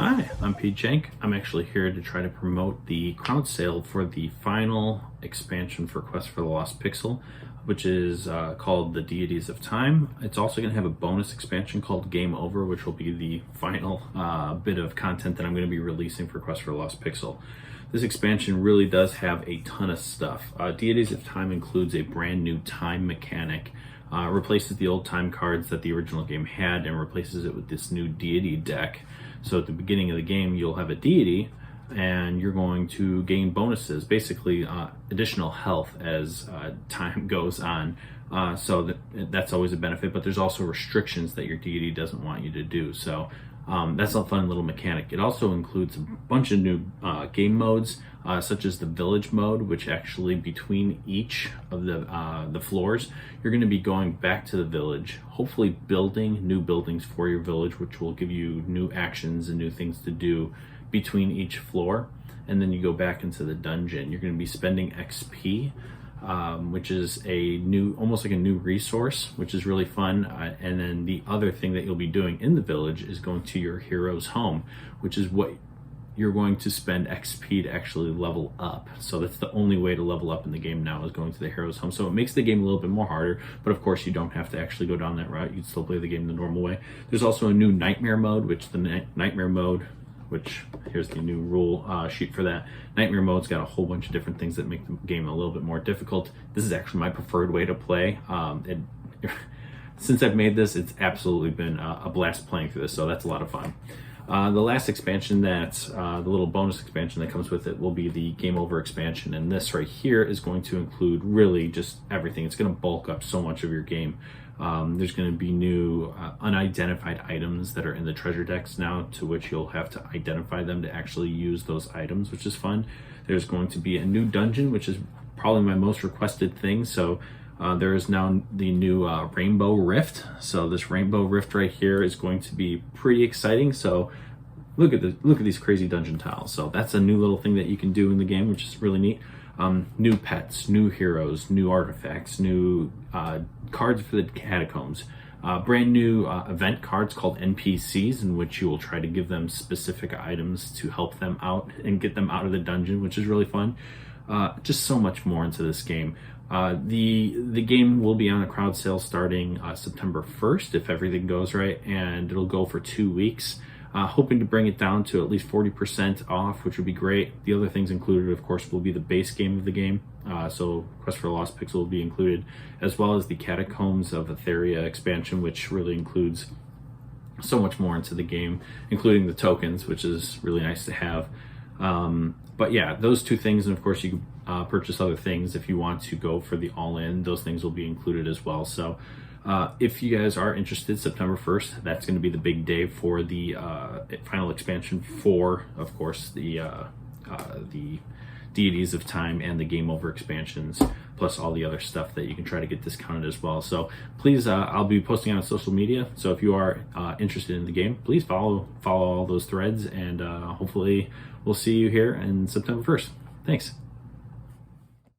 Hi, I'm Pete Jenk. I'm actually here to try to promote the crowd sale for the final expansion for Quest for the Lost Pixel, which is called the Deities of Time. It's also going to have a bonus expansion called Game Over, which will be the final bit of content that I'm going to be releasing for Quest for the Lost Pixel. This expansion really does have a ton of stuff. Deities of Time includes a brand new time mechanic. Replaces the old time cards that the original game had and replaces it with this new deity deck. So at the beginning of the game, you'll have a deity and you're going to gain bonuses, basically additional health as time goes on. So that's always a benefit, but there's also restrictions that your deity doesn't want you to do. So that's a fun little mechanic. It also includes a bunch of new game modes, such as the village mode, which actually between each of the floors, you're going to be going back to the village, hopefully building new buildings for your village, which will give you new actions and new things to do between each floor. And then you go back into the dungeon. You're going to be spending XP, which is a new, almost like a new resource, which is really fun. And then the other thing that you'll be doing in the village is going to your hero's home, which is what you're going to spend XP to actually level up. So that's the only way to level up in the game now, is going to the hero's home. So it makes the game a little bit more harder, but of course you don't have to actually go down that route. You can still play the game the normal way. There's also a new nightmare mode, which the nightmare mode, which here's the new rule sheet for that. Nightmare mode's got a whole bunch of different things that make the game a little bit more difficult. This is actually my preferred way to play. Since I've made this, it's absolutely been a blast playing through this, so that's a lot of fun. The last expansion, that's the little bonus expansion that comes with it, will be the Game Over expansion, and this right here is going to include really just everything. It's going to bulk up so much of your game. There's going to be new unidentified items that are in the treasure decks now, to which you'll have to identify them to actually use those items, which is fun. There's going to be a new dungeon, which is probably my most requested thing. So there is now the new Rainbow Rift. So this Rainbow Rift right here is going to be pretty exciting. So look at these crazy dungeon tiles. So that's a new little thing that you can do in the game, which is really neat. New pets, new heroes, new artifacts, new cards for the catacombs, brand new event cards called NPCs, in which you will try to give them specific items to help them out and get them out of the dungeon, which is really fun. Just so much more into this game. The game will be on a crowd sale starting September 1st, if everything goes right, and it'll go for 2 weeks. Hoping to bring it down to at least 40% off, which would be great. The other things included, of course, will be the base game of the game. So Quest for the Lost Pixel will be included, as well as the Catacombs of Etheria expansion, which really includes so much more into the game, including the tokens, which is really nice to have. But yeah, those two things, and of course you can purchase other things if you want to go for the all-in. Those things will be included as well. So if you guys are interested, September 1st, that's going to be the big day for the final expansion for, of course, the Deities of Time and the Game Over expansions, plus all the other stuff that you can try to get discounted as well. So please, I'll be posting on social media. So if you are interested in the game, please follow all those threads, and hopefully we'll see you here on September 1st. Thanks.